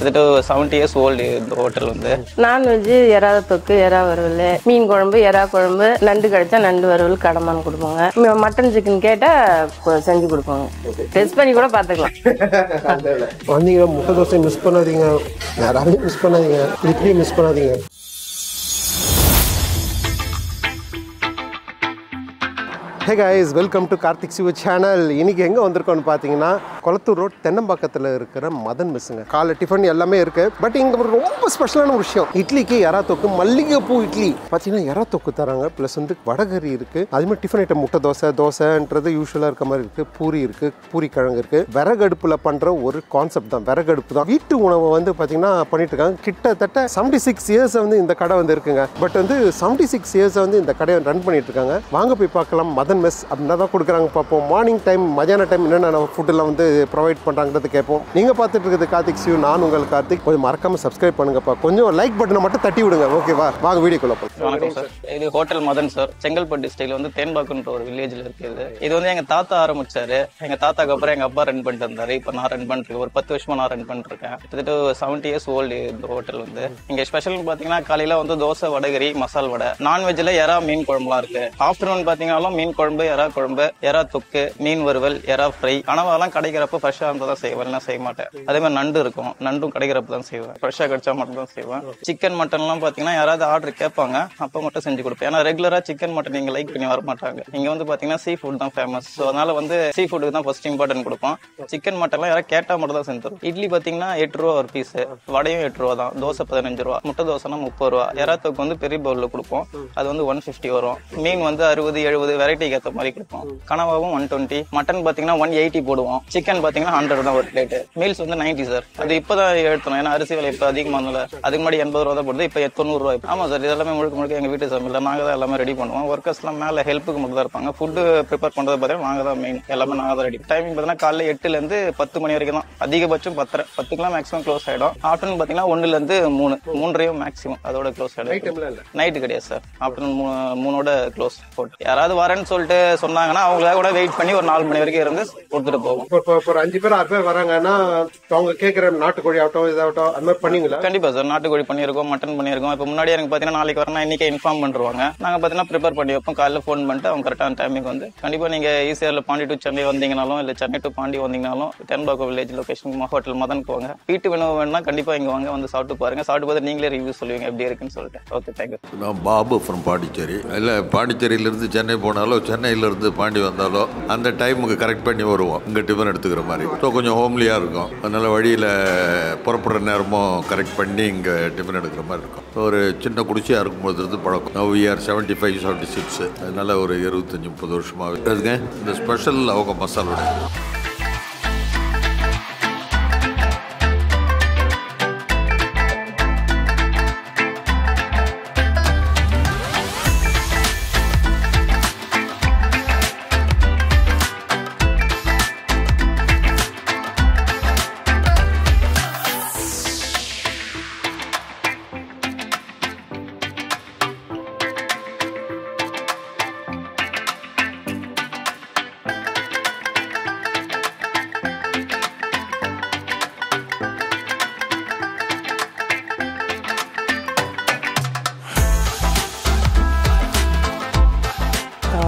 கிட்டத்தட்ட 70 years old இந்த hotel வந்து. நான்வெஜ் எறா தொக்கு, எறா வறுவல், மீன் குழம்பு, எறா குழம்பு, நண்டு கிடைச்சா நண்டு வறுவல் கடமான்னு கொடுப்போங்க. மட்டன் சிக்கன் கேட்டா செஞ்சு கொடுப்போங்க. டெஸ்ட் பண்ணி கூட பார்த்துக்கலாம். வந்தீங்கன்னா முட்டை தோசை மிஸ் பண்ணாதீங்க, யாராலையும் மிஸ் பண்ணாதீங்க, இட்லியும் மிஸ் பண்ணாதீங்க. Hey guys, welcome to Karthik Siva channel. இன்னைக்கு எங்கே வந்திருக்கோன்னு பார்த்தீங்கன்னா கொளத்தூர் ரோட் தென்னம்பாக்கத்தில் இருக்கிற மதன் மெஸ்ஸுங்க. காலை டிஃபன் எல்லாமே இருக்குது. பட் இங்கே ஒரு ரொம்ப ஸ்பெஷலான ஒரு விஷயம், இட்லிக்கு எறா தொக்கு, மல்லிகைப்பூ இட்லி பார்த்தீங்கன்னா எறா தொக்கு தராங்க. ப்ளஸ் வந்து வடகறி இருக்குது. அதுமாதிரி டிஃபன் ஐட்டம் முட்டை தோசைன்றது யூஸ்வலாக இருக்க மாதிரி இருக்குது. பூரி இருக்குது, பூரி கிழங்கு இருக்குது. விறகடுப்பில் பண்ணுற ஒரு கான்செப்ட் தான், விறகடுப்பு தான். வீட்டு உணவை வந்து பார்த்தீங்கன்னா பண்ணிட்டு இருக்காங்க. கிட்டத்தட்ட 76 இயர்ஸ் வந்து இந்த கடை வந்து இருக்குங்க. பட் வந்து 76 இயர்ஸ் வந்து இந்த கடையை ரன் பண்ணிட்டு இருக்காங்க. வாங்க போய் பார்க்கலாம். மதன் மெஸ் அப்படின்னா தான் கொடுக்குறாங்க. பார்ப்போம். மார்னிங் டைம், மதியான டைம் என்னென்ன ஃபுட்டெல்லாம் வந்து ப்ரொவைட் பண்ணுறாங்கிறது கேட்போம். நீங்கள் பார்த்துட்டு இருக்கிறது கார்த்திக் சிவ், நான் உங்கள் கார்த்திக். கொஞ்சம் மறக்காமல் சப்ஸ்கிரைப் பண்ணுங்கப்பா. கொஞ்சம் லைக் பட்டனை மட்டும் தட்டி விடுங்க, ஓகேவா? வாங்க வீடியோக்குள்ள போய். வணக்கம் சார், இது ஹோட்டல் மதன் சார். செங்கல்பட்டு டிஸ்ட்ரிக்ட்ல வந்து தேன்பாக்குன்ற ஒரு வில்லேஜ்ல இருக்குது. இது வந்து எங்க தாத்தா ஆரம்பிச்சாரு. எங்க தாத்தாக்கு அப்புறம் எங்க அப்பா ரன் பண்ணிட்டு இருந்தாரு. இப்போ நான் ரன் பண்ணிட்டு ஒரு 10 வருஷமா நான் ரன் பண்ணிட்டு இருக்கேன். கிட்டத்தட்ட 70 இயர்ஸ் ஓல்டு இந்த ஹோட்டல் வந்து. இங்க ஸ்பெஷல் பாத்தீங்கன்னா காலையில வந்து தோசை, வடகரி, மசால் வடை. நான்வெஜ்ல எறா மீன் குழம்புலாம் இருக்கு. ஆஃப்டர்நூன் பாத்தீங்கன்னாலும் மீன் குழம்பு, எறா குழம்பு, எறா தொக்கு, மீன் வறுவல், எறா ஃப்ரை. கனவாலாம் கிடைக்கிறப்ப ஃப்ரெஷ்ஷா இருந்தா தான் செய்வேன், இல்லைன்னா செய்ய மாட்டேன். அதே மாதிரி நண்டு இருக்கும், நண்டும் கிடைக்கிறப்ப தான் செய்வேன். ஃப்ரெஷ்ஷா கிடைச்சா மட்டும் தான் செய்வேன். சிக்கன் மட்டன் எல்லாம் பாத்தீங்கன்னா யாராவது ஆர்டர் கேட்பாங்க, அப்ப மட்டும் செஞ்சு கொடுப்பேன். ஏன்னா ரெகுலரா சிக்கன் மட்டன் நீங்க லைக் பண்ணி வர மாட்டாங்க. இங்க வந்து பாத்தீங்கன்னா சீ ஃபுட் தான் ஃபேமஸ். ஸோ அதனால வந்து சீ ஃபுட்டுக்கு தான் ஃபர்ஸ்ட் இம்பார்ட்டன்ட் கொடுப்போம். சிக்கன் மட்டன்லாம் யாராவது கேட்டா மட்டும் தான் செஞ்சு தரும். இட்லி பாத்தீங்கன்னா 8 ரூபா ஒரு பீஸ், வடையும் 8 ரூபா தான், தோசை 15 ரூபா, முட்டை தோசைனா 30 ரூபா. எறா தொக்கு வந்து பெரிய பவுல்ல கொடுப்போம், அது வந்து 150 வரும். மீன் வந்து 60, 70 வெரைட்டிக்கு ஏற்ற மாதிரி கொடுப்போம். கனவாவும் 120, மட்டன் பாத்தீங்கன்னா 180 போடுவோம். சிக்கன் பாத்தீங்கன்னா 100 தான் ஒரு பிளேட். மீல்ஸ் வந்து 90 சார். அது இப்பதான் எடுத்தோம், ஏன்னா அரிசி விலை இப்ப அதிகமானல. அதுக்கு முன்னாடி 80 ரூபா தான் போடுது, இப்ப 90 ரூபாய். ஆமா சார், இதெல்லாமே முழுக்க எங்க வீட்டு சமையல நாங்க தான் எல்லாமே ரெடி பண்ணுவோம். ஒர்க்கர்ஸ் எல்லாம் மேல ஹெல்ப்புக்கு மட்டும் தான் இருப்பாங்க. ஃபுட் ப்ரிப்பேர் பண்றது பாத்தீங்கன்னா நாங்க தான் மெயின், எல்லாமே நாங்க தான் ரெடி. டைமிங் பாத்தீங்கன்னா காலைல 8ல இருந்து 10 மணி வரைக்கும் தான். அதிகபட்சம் 10:30, 10க்குலாம் மேக்ஸிமம் க்ளோஸ் ஆயிடும். ஆஃப்டர்நூன் பாத்தீங்கன்னா 1ல இருந்து 3, 3:30 மேக்ஸிமம், அதோட க்ளோஸ் ஆயிடும். நைட்டு கிடையாது சார், ஆஃப்டர்நூன் 3ஓட க்ளோஸ். யாராவது வரேன்னு சொல்லிட்டு சொன்னாங்கன்னா அவங்களாக கூட வெயிட் பண்ணி ஒரு 4 மணி வரைக்கும் இருந்து கொடுத்துட்டு போவோம். இப்போ ஒரு 5 பேர் 6 பேர் வராங்கன்னா அவங்க கேட்குற நாட்டுக்கோழி ஆகட்டும், இதாகட்டும், அந்த மாதிரி பண்ணீங்களா? கண்டிப்பா சார், நாட்டுக்கோழி பண்ணியிருக்கோம், மட்டன் பண்ணியிருக்கோம். இப்போ முன்னாடி எனக்கு பாத்தீங்கன்னா நாளைக்கு வரணும், இன்னைக்கு இன்ஃபார்ம் பண்ணிருவாங்க. நாங்க பாத்தீங்கன்னா ப்ரிப்பேர் பண்ணி வைப்போம். காலையில ஃபோன் பண்ணிட்டு அவங்க கரெக்டான டைமிங் வந்து. கண்டிப்பா நீங்க ஈஸியர்ல பாண்டி டு சென்னை வந்தீங்கனாலும், இல்ல சென்னை டு பாண்டி வந்தீங்கனாலும் Thenpakkam village location hotel Madhan போவாங்க. வீட்டு உணவு வேணும்னா கண்டிப்பா இங்க வாங்க, வந்து சாப்பிட்டு பாருங்க. சாப்பிட்டு பார்த்து நீங்களே ரிவ்யூ சொல்லுவீங்க எப்படி இருக்குன்னு சொல்லிட்டு. Okay, thank you. நான் பாபு ஃப்ரம் பாண்டிச்சேரி. இல்லை, பாண்டிச்சேரியிலேருந்து சென்னை போனாலோ, சென்னையிலேருந்து பாண்டி வந்தாலோ அந்த டைமுக்கு கரெக்ட் பண்ணி வருவோம். இங்கே டிஃபன் எடுத்துக்கிற மாதிரி. ஸோ கொஞ்சம் ஹோம்லியாக இருக்கும். அதனால் வழியில் புறப்படுற நேரமும் கரெக்ட் பண்ணி இங்கே டிஃபன் எடுக்கிற மாதிரி இருக்கும். ஒரு சின்ன குடிசையாக இருக்கும்போது இருந்து பழக்கம். Now year 75, 76. அதனால் ஒரு 25, 30 வருஷமாக இருக்குங்க. இந்த ஸ்பெஷல் அவங்க மசாலா.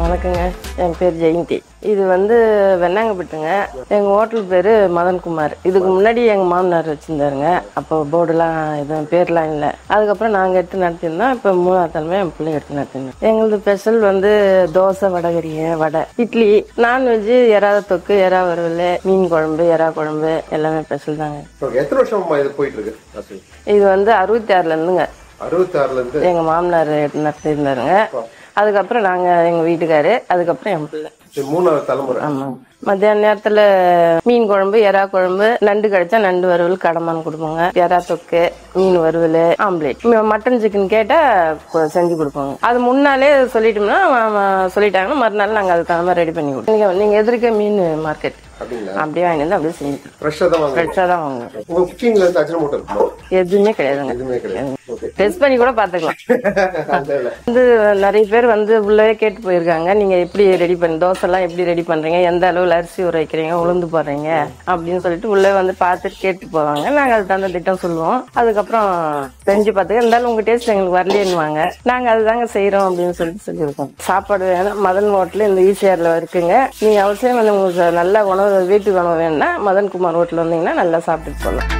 வணக்கங்க, என் பேர் ஜெயந்தி. இது வந்து வெண்ணாங்கப்பட்டுங்க. எங்கள் ஹோட்டல் பேர் மதன்குமார். இதுக்கு முன்னாடி எங்கள் மாமனார் வச்சுருந்தாருங்க. அப்போ போர்டுலாம் எதுவும் பேர்லாம் இல்லை. அதுக்கப்புறம் நாங்கள் எடுத்து நடத்திருந்தோம். இப்போ 3ஆவது தலைமை என் பிள்ளை எடுத்து நடத்திருந்தோம். எங்களது ஸ்பெஷல் வந்து தோசை, வடகறிங்க, வடை, இட்லி, நான்வெஜ் எறா தொக்கு, எறா வறுவல், மீன் குழம்பு, எறா குழம்பு எல்லாமே ஸ்பெஷல் தாங்க. எத்தனை வருஷமா இது போயிட்டு இருக்கு? இது வந்து 66ல இருந்துங்க. 66ல இருந்து எங்கள் மாமனார் எடுத்து நடத்திருந்தாருங்க. அதுக்கப்புறம் நாங்கள் எங்கள் வீட்டுக்காரு, அதுக்கப்புறம் என் பிள்ளை. 3ஆவது தலைமுறை. ஆமாம். மத்தியான நேரத்தில் மீன் குழம்பு, எறா குழம்பு, நண்டு கிடைச்சா நண்டு வறுவல் கடமான்னு கொடுப்போங்க. எறா தொக்கு, மீன் வறுவல், ஆம்லேட். மட்டன் சிக்கன் கேட்டால் செஞ்சு கொடுப்போங்க. அது முன்னாலே சொல்லிட்டோம்னா சொல்லிட்டாங்கன்னா மறுநாள் நாங்கள் அதுக்கு தகுந்த மாதிரி ரெடி பண்ணி கொடுப்போம். நீங்கள் எதிர்க்க மீன் மார்க்கெட் அப்படியே வாங்கி வந்து அப்படியே செஞ்சு ஃப்ரெஷ்ஷாக தான் வாங்க. ஃப்ரெஷ்ஷாக தான் வாங்குவோம். உங்கள் குக்கிங்கில் இருந்து அஜினமோட்டோ இருக்குமா? எதுவுமே கிடையாதுங்க. எதுவுமே கிடையாது. ஓகே. டெஸ்ட் பண்ணி கூட பார்த்துக்கலாம். வந்து நிறைய பேர் வந்து உள்ளே கேட்டு போயிருக்காங்க, நீங்கள் எப்படி ரெடி தோசைலாம் எப்படி ரெடி பண்ணுறீங்க, எந்த அளவில் அரிசி ஊற வைக்கிறீங்க, உளுந்து போடுறீங்க அப்படின்னு சொல்லிட்டு உள்ளே வந்து பார்த்துட்டு கேட்டு போவாங்க. நாங்கள் அதுக்கு தகுந்த திட்டம் சொல்லுவோம். அதுக்கப்புறம் செஞ்சு பார்த்துக்க, இருந்தாலும் உங்கள் டேஸ்ட் எங்களுக்கு வரலேன்னுவாங்க. நாங்கள் அதுதாங்க செய்கிறோம் அப்படின்னு சொல்லியிருக்கோம். சாப்பாடு வேணும் மதன் ஹோட்டல் இந்த ஈசிஆரில் இருக்குங்க. நீங்கள் அவசியம் வந்து உங்களுக்கு நல்ல உணவு வீட்டு உணவு வேணும்னா மதன்குமார் ஹோட்டல் வந்தீங்கன்னா நல்லா சாப்பிட்டுட்டு போகலாம்.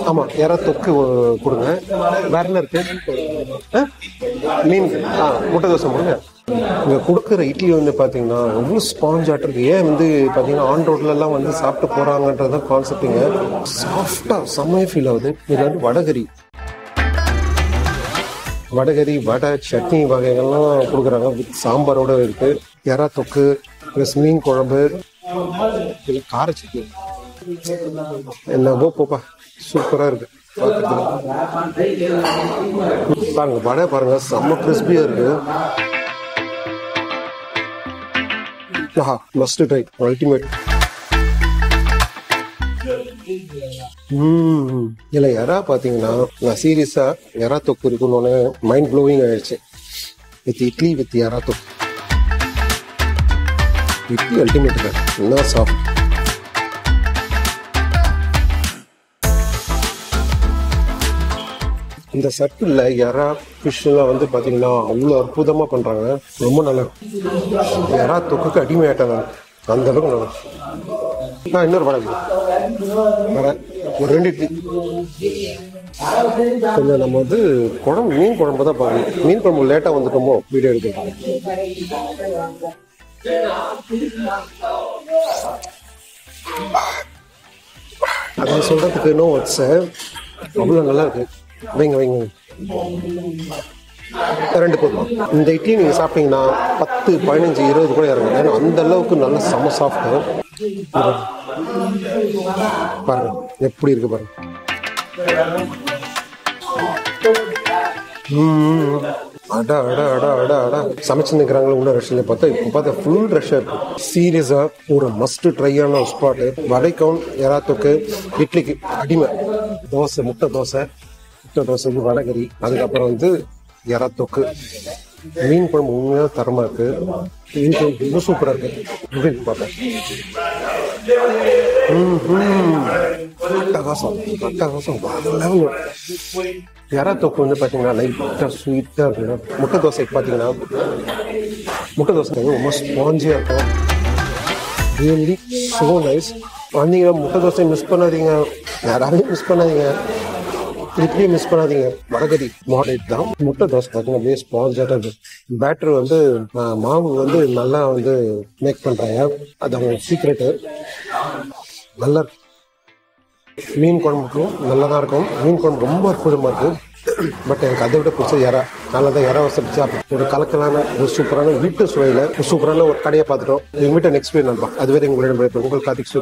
ஆமாம், இறா தொக்கு கொடுங்க. வேற என்ன இருக்கு? மீன் முட்டை தோசை கொடுங்க. இங்கே கொடுக்குற இட்லி வந்து பார்த்தீங்கன்னா எவ்வளோ ஸ்பாஞ்ச் ஆட்டம் இருக்குது. ஏன் வந்து பார்த்தீங்கன்னா ஆன் ரோட்லலாம் வந்து சாப்பிட்டு போகிறாங்கன்றது தான் கான்செப்ட்டுங்க. சாஃப்டாக செம்மையாக ஃபீல் ஆகுது. இது வந்து வடகரி வடை சட்னி வகைகள்லாம் கொடுக்குறாங்க. வித் சாம்பாரோட இருக்குது. இறா தொக்கு ப்ளஸ் மீன் குழம்பு கார சட்னி என்னவோ போப்பா சூப்பராக இருக்கு. பாருங்க வடை பாருங்க, செம்ம கிறிஸ்பியா இருக்கு. Must try, ultimate. இல்லை யாரா பார்த்தீங்கன்னா நான் சீரியஸா யாரா தொக்கு இருக்குன்னு மைண்ட் ப்ளோவிங் ஆயிடுச்சு. வித் இட்லி வித் யாரா தொக்கு. இட்லி அல்டிமேட், என்ன சாஃப்ட். இந்த சர்க்கிளில் எறா ஃபிஷ்ஷெல்லாம் வந்து பார்த்தீங்கன்னா அவ்வளோ அற்புதமாக பண்ணுறாங்க. ரொம்ப நல்லா எறா தொக்குக்கு அடிமையாட்டாங்க, அந்த அளவுக்கு நல்லா. இன்னொரு வடை ஒரு 2 இட்லி. கொஞ்சம் நம்ம வந்து மீன் குழம்பு தான் பார்க்கணும். மீன் குழம்பு லேட்டாக வந்துட்டோமோ வீடியோ எடுக்கிறோம். அதான் சொல்கிறதுக்கு இன்னும் வச்ச அவ்வளோ நல்லா இருக்கு. வைங்க 2 போதும். இந்த இட்லி நீங்கள் சாப்பிட்டீங்கன்னா 10, 15, 20 கூட இறங்கும். ஏன்னா அந்த அளவுக்கு நல்ல செம்ம சாஃப்ட்டு. பாருங்க எப்படி இருக்கு பாருங்க. அடா அடா அடா அடா அடா சமைச்சு நிற்கிறாங்களோ உள்ள ரஷ்ல பார்த்தா இப்போ பார்த்தா ஃபுல் ரஷ்ஷாக இருக்கு. சீரியஸாக ஒரு மஸ்ட் ட்ரையான ஸ்பாட்டு. வடைக்கும் எறா தொக்கு இட்லிக்கு அடிமை. தோசை முட்டை தோசைக்கு வடகரி, அதுக்கப்புறம் வந்து எறா தொக்கு, மீன் குழம்பு உண்மையாக தரமாக இருக்கு. மீன் குழம்பு ரொம்ப சூப்பராக இருக்கு. பார்த்தேன் அட்டகாசம் லெவல். எறா தொக்கு வந்து பார்த்தீங்கன்னா லைட்டாக ஸ்வீட்டாக இருக்கு. முட்டை தோசைக்கு பார்த்தீங்கன்னா முட்டை தோசை ரொம்ப ஸ்பாஞ்சியாக இருக்கும். Really so nice. வந்தீங்கன்னா முட்டை தோசை மிஸ் பண்ணாதீங்க, யாராலையும் மிஸ் பண்ணாதீங்க. இட்லியும் மிஸ் பண்ணாதீங்க. வடகரி மாடரேட் தான். முட்டை தோசை பார்த்தீங்கன்னா அப்படியே ஸ்பாஞ்சாக இருக்கு. பேட்டர் வந்து மாவு வந்து நல்லா வந்து மேக் பண்ணுறாங்க, அது அவங்க சீக்ரெட்டு. நல்லா இருக்கு. மீன் குழம்புக்கும் நல்லா தான் இருக்கும். மீன் குழம்பு ரொம்ப அற்புதமாக இருக்குது. பட் எனக்கு அதை விட பிடிச்ச எறா. நல்லா தான் எறா வசதி ஒரு கலக்கலான ஒரு சூப்பரான வீட்டு சுவையில் சூப்பரான ஒரு கடையை பார்த்துட்டோம். எங்கள் வீட்டை நெக்ஸ்ட் வீக் நண்பா. அதுவரை உங்களிடம் உங்கள் கார்த்திக்.